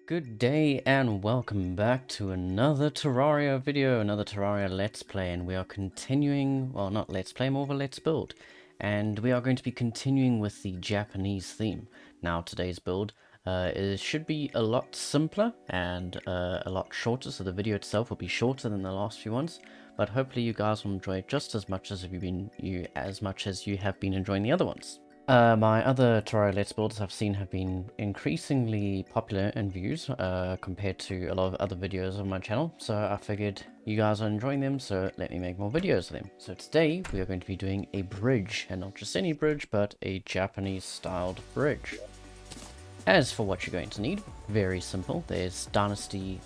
Good day and welcome back to another Terraria video, another Terraria Let's Play, and we are continuing, well, not Let's Play, more of a Let's Build. And we are going to be continuing with the Japanese theme. Now today's build should be a lot simpler and a lot shorter, so the video itself will be shorter than the last few ones, but hopefully you guys will enjoy it just as much as you have been enjoying the other ones. My other Terraria Let's Builds I've seen have been increasingly popular in views compared to a lot of other videos on my channel, so I figured you guys are enjoying them, so let me make more videos of them. So today we are going to be doing a bridge, and not just any bridge, but a Japanese styled bridge. As for what you're going to need, very simple. There's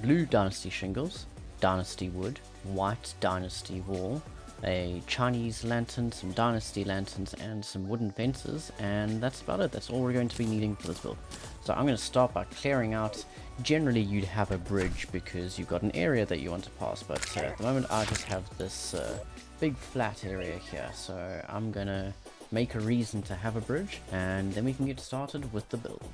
blue Dynasty shingles, Dynasty wood, white Dynasty wall, a Chinese lantern, some Dynasty lanterns, and some wooden fences, and that's about it. That's all we're going to be needing for this build. So I'm going to start by clearing out. Generally you'd have a bridge because you've got an area that you want to pass, but at the moment I just have this big flat area here, so I'm going to make a reason to have a bridge, and then we can get started with the build.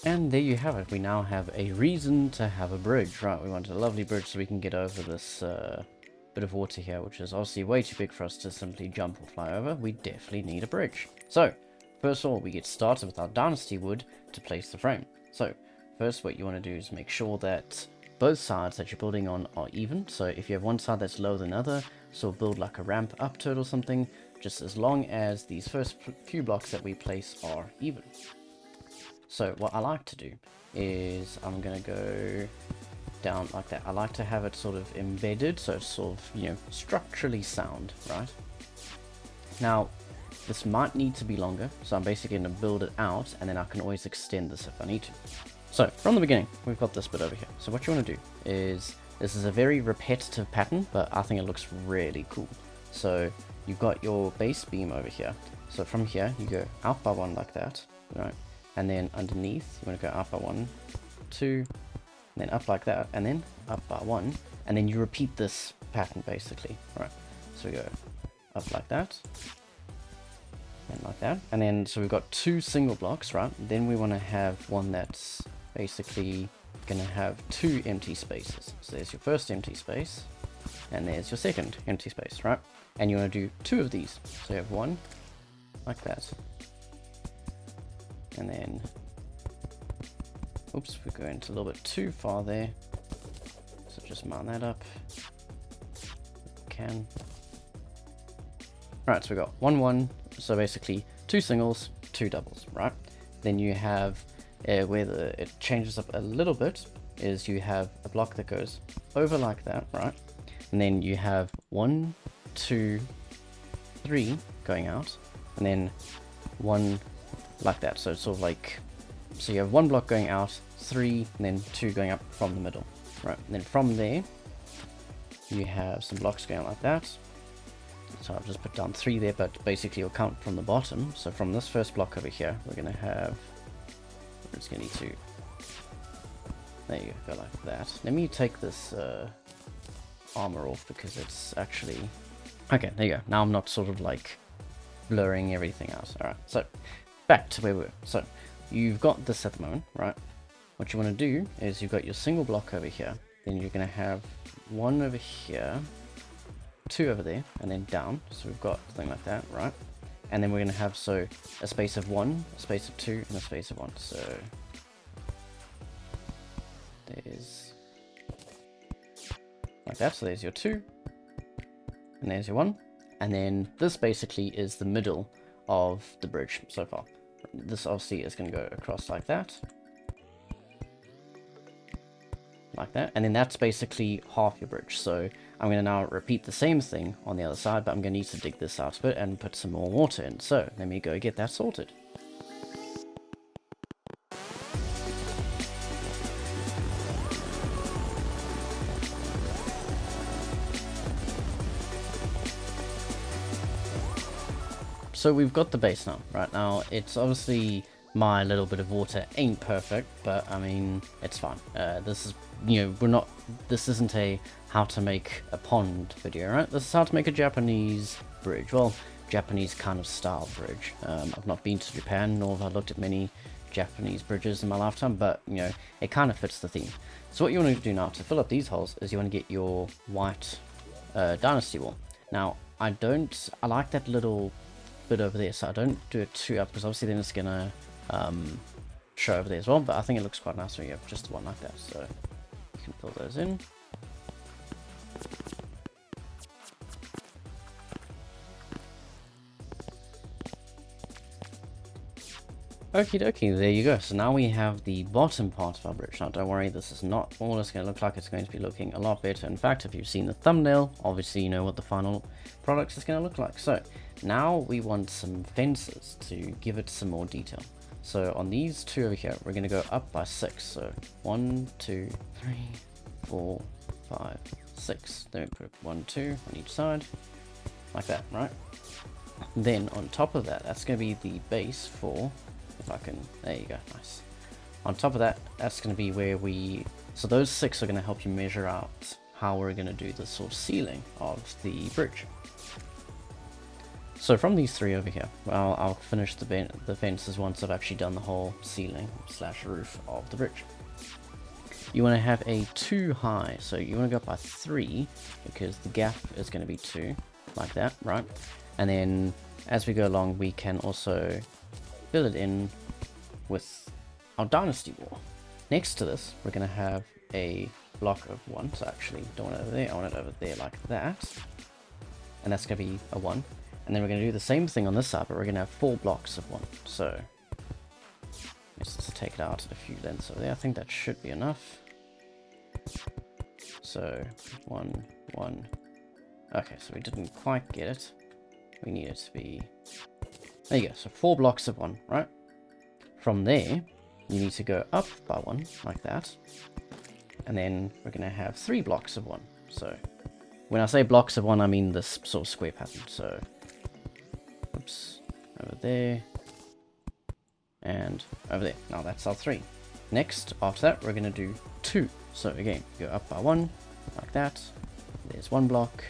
And there you have it. We now have a reason to have a bridge. Right, we want a lovely bridge so we can get over this bit of water here, which is obviously way too big for us to simply jump or fly over. We definitely need a bridge. So, first of all, we get started with our Dynasty wood to place the frame. So, first what you want to do is make sure that both sides that you're building on are even. So if you have one side that's lower than the other, so build like a ramp up to it or something, just as long as these first few blocks that we place are even. So what I like to do is I'm going to go down like that. I like to have it sort of embedded, so it's sort of, you know, structurally sound, right? Now, this might need to be longer, so I'm basically going to build it out, and then I can always extend this if I need to. So, from the beginning, we've got this bit over here. So what you want to do is, this is a very repetitive pattern, but I think it looks really cool. So, you've got your base beam over here. So from here, you go out by one like that, right? And then underneath, you want to go up by 1, 2, and then up like that, and then up by 1, and then you repeat this pattern basically, right? So we go up like that, and like that, and then so we've got 2 single blocks, right? Then we want to have one that's basically going to have 2 empty spaces. So there's your first empty space, and there's your second empty space, right? And you want to do 2 of these. So you have one like that. And then, oops, we're going a little bit too far there. So just mount that up. Can. Right, so we got 1, 1. So basically 2 singles, 2 doubles, right? Then you have where it changes up a little bit is you have a block that goes over like that, right? And then you have 1, 2, 3 going out, and then 1 like that. So it's sort of like, so you have 1 block going out, 3, and then 2 going up from the middle, right? And then from there you have some blocks going like that. So I've just put down 3 there, but basically you'll count from the bottom. So from this first block over here, we're going to have, we're just going to need to, there you go, like that. Let me take this armor off because it's actually, okay, there you go. Now I'm not sort of like blurring everything out. Alright, so back to where we were. So you've got this at the moment, right? What you want to do is you've got your single block over here, then you're going to have 1 over here, 2 over there, and then down. So we've got something like that, right? And then we're going to have, so a space of 1, a space of 2, and a space of 1. So there's like that. So there's your 2, and there's your 1. And then this basically is the middle of the bridge so far. This obviously is going to go across like that. Like that. And then that's basically half your bridge. So I'm going to now repeat the same thing on the other side, but I'm going to need to dig this out a bit and put some more water in. So let me go get that sorted. so we've got the base now. Right now, it's obviously my little bit of water ain't perfect, but I mean, it's fine. This is, you know, this isn't a how to make a pond video, right? This is how to make a Japanese bridge. Well, Japanese kind of style bridge. I've not been to Japan, nor have I looked at many Japanese bridges in my lifetime, but, you know, it kind of fits the theme. So what you want to do now to fill up these holes is you want to get your white dynasty wall. Now, I like that little bit over there, so I don't do it too up, because obviously then it's gonna show over there as well, but I think it looks quite nice when you have just one like that. So you can fill those in. Okie dokie, there you go. So now we have the bottom part of our bridge. Now don't worry, this is not all it's going to look like. It's going to be looking a lot better. In fact, if you've seen the thumbnail, obviously you know what the final product is going to look like. So now we want some fences to give it some more detail. So on these two over here, we're going to go up by 6. So 1, 2, 3, 4, 5, 6. Then we put 1, 2 on each side, like that, right? Then on top of that, that's going to be the base for, if I can, there you go, nice. On top of that, that's going to be where so those 6 are going to help you measure out how we're going to do the sort of ceiling of the bridge. So from these 3 over here, well, I'll finish the fences once I've actually done the whole ceiling / roof of the bridge. You want to have a 2 high, so you want to go up by 3, because the gap is going to be 2, like that, right? And then as we go along, we can also fill it in with our dynasty wall. Next to this, we're going to have a block of 1. So actually, don't want it over there, I want it over there like that. And that's going to be a 1. And then we're going to do the same thing on this side, but we're going to have 4 blocks of 1. So let's just take it out a few lengths over there. I think that should be enough. So 1, 1. Okay, so we didn't quite get it. We need it to be, there you go, so 4 blocks of 1, right? From there, you need to go up by 1, like that. And then we're going to have 3 blocks of 1. So when I say blocks of 1, I mean this sort of square pattern. So, oops, over there, and over there. Now that's our 3. Next, after that, we're going to do 2. So again, go up by 1, like that. There's 1 block.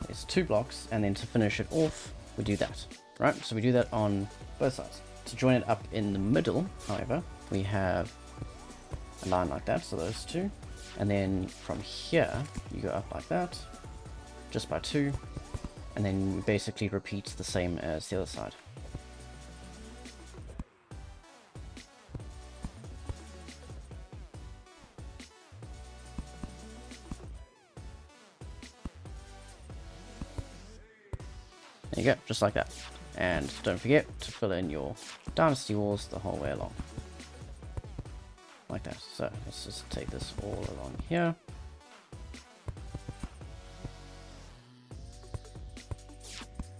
There's 2 blocks, and then to finish it off, we do that, right? So we do that on both sides. To join it up in the middle, however, we have a line like that, so those 2. And then from here, you go up like that, just by 2, and then we basically repeat the same as the other side. There you go, just like that. And don't forget to fill in your dynasty walls the whole way along. Like that. So let's just take this all along here.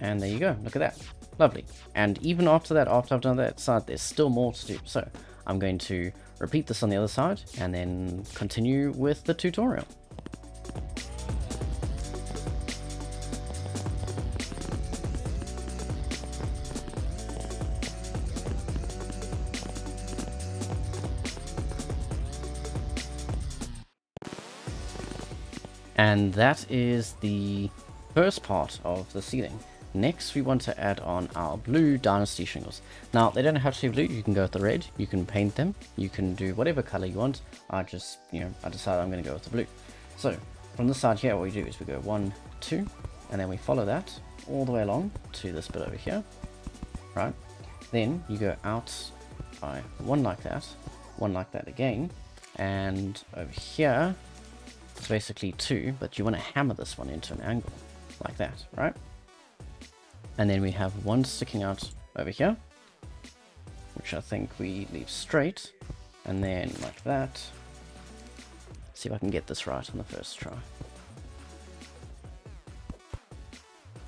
And there you go, look at that. Lovely. And even after that, after I've done that side, there's still more to do. So I'm going to repeat this on the other side and then continue with the tutorial. And that is the first part of the ceiling. Next, we want to add on our blue dynasty shingles. Now, they don't have to be blue. You can go with the red. You can paint them. You can do whatever color you want. I decided I'm going to go with the blue. So, from this side here, what we do is we go 1, 2, and then we follow that all the way along to this bit over here, right? Then you go out by 1 like that again, and over here, it's basically 2, but you want to hammer this one into an angle, like that, right? And then we have 1 sticking out over here, which I think we leave straight, and then like that. See if I can get this right on the first try.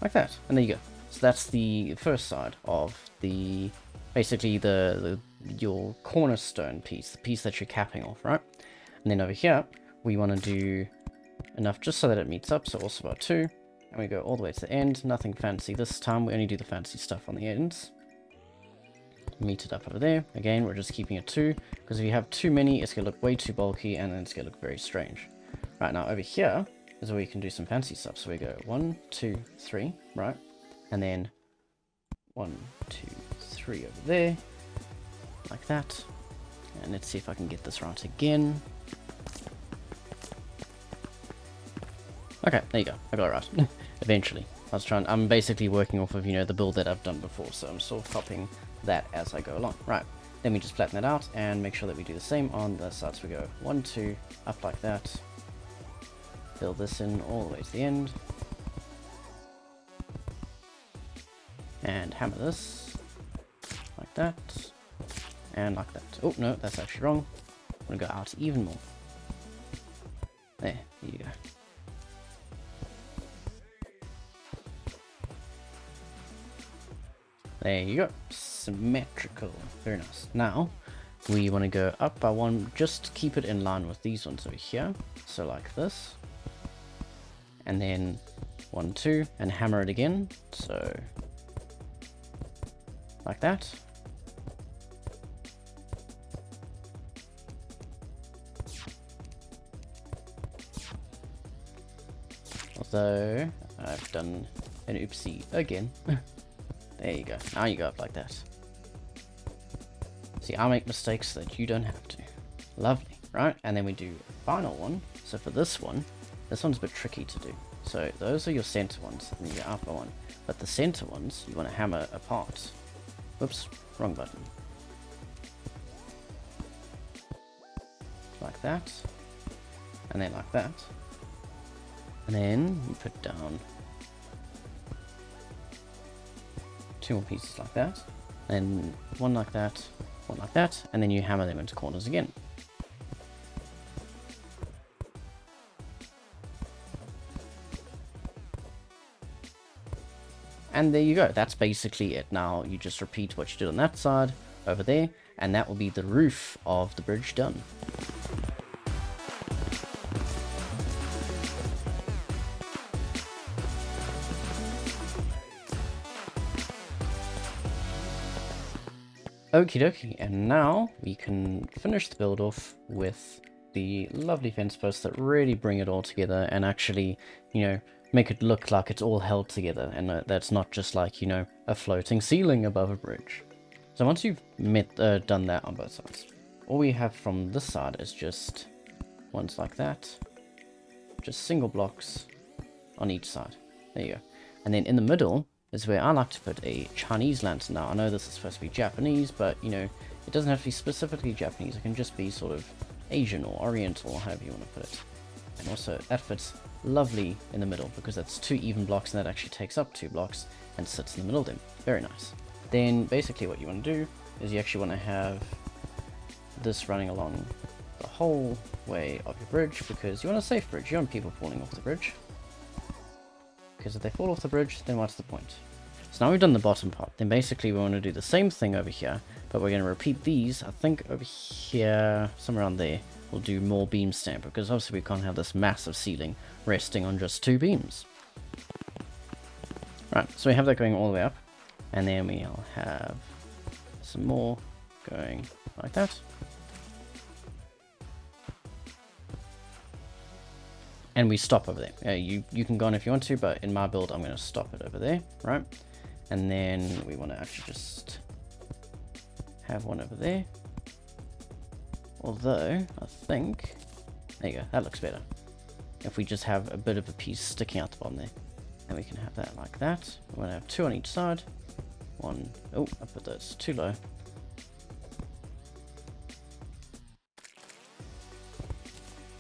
Like that, and there you go. So that's the first side of basically your cornerstone piece, the piece that you're capping off, right? And then over here, we want to do enough just so that it meets up, so also about 2, And we go all the way to the end. Nothing fancy this time. We only do the fancy stuff on the ends. Meet it up over there. Again, we're just keeping it 2, because if you have too many, it's going to look way too bulky, and then it's going to look very strange. Right, now over here is where we can do some fancy stuff. So we go 1, 2, 3, right? And then 1, 2, 3 over there, like that. And let's see if I can get this right again. Okay, there you go. I got it right. Eventually. I'm basically working off of, the build that I've done before, so I'm sort of copying that as I go along. Right, then we just flatten that out and make sure that we do the same on the sides. So we go 1, 2, up like that. Fill this in all the way to the end. And hammer this, like that, and like that. Oh, no, that's actually wrong. I'm gonna go out even more. There you go. There you go. Symmetrical. Very nice. Now, we want to go up by 1. Just keep it in line with these ones over here. So like this. And then 1, 2. And hammer it again. So like that. Although, I've done an oopsie again. There you go. Now you go up like that. See, I make mistakes so that you don't have to. Lovely, right? And then we do a final one. So for this one's a bit tricky to do. So those are your center ones and your upper one. But the center ones, you want to hammer apart. Whoops, wrong button. Like that. And then like that. And then you put down 2 more pieces like that, and 1 like that, 1 like that, and then you hammer them into corners again. And there you go. That's basically it. Now you just repeat what you did on that side over there, and that will be the roof of the bridge done. Okie dokie, and now we can finish the build off with the lovely fence posts that really bring it all together and actually, make it look like it's all held together and that's not just like, a floating ceiling above a bridge. So once you've done that on both sides, all we have from this side is just ones like that, just single blocks on each side. There you go. And then in the middle is where I like to put a Chinese lantern. Now, I know this is supposed to be Japanese, but, it doesn't have to be specifically Japanese. It can just be sort of Asian or Oriental, or however you want to put it. And also, that fits lovely in the middle, because that's 2 even blocks, and that actually takes up 2 blocks and sits in the middle of them. Very nice. Then, basically what you want to do is you actually want to have this running along the whole way of your bridge, because you want a safe bridge. You don't want people falling off the bridge. Because if they fall off the bridge, then what's the point? So now we've done the bottom part, then basically we want to do the same thing over here, but we're going to repeat these. I think over here, somewhere around there, we'll do more beam stamp, because obviously we can't have this massive ceiling resting on just 2 beams. Right, so we have that going all the way up, and then we'll have some more going like that. And we stop over there. You can go on if you want to, but in my build, I'm going to stop it over there, right? And then we want to actually just have one over there. Although, I think, there you go, that looks better. If we just have a bit of a piece sticking out the bottom there. And we can have that like that. We want to have 2 on each side. 1, oh, I put those too low.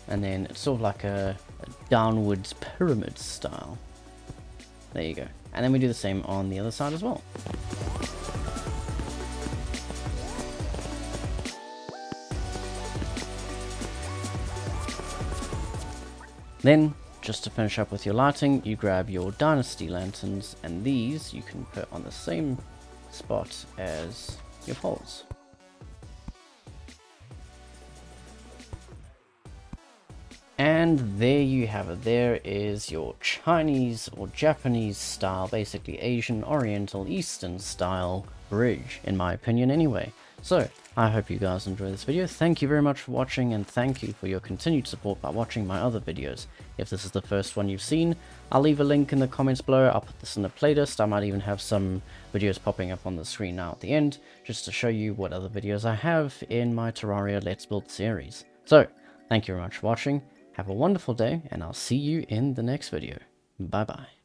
And then it's sort of like a downwards pyramid style. There you go. And then we do the same on the other side as well. Then, just to finish up with your lighting, you grab your dynasty lanterns, and these you can put on the same spot as your poles. And And there you have it. There is your Chinese or Japanese style, basically Asian, Oriental, Eastern style bridge, in my opinion anyway. So, I hope you guys enjoyed this video. Thank you very much for watching, and thank you for your continued support by watching my other videos. If this is the first one you've seen, I'll leave a link in the comments below. I'll put this in the playlist. I might even have some videos popping up on the screen now at the end, just to show you what other videos I have in my Terraria Let's Build series. So, thank you very much for watching. Have a wonderful day, and I'll see you in the next video. Bye bye.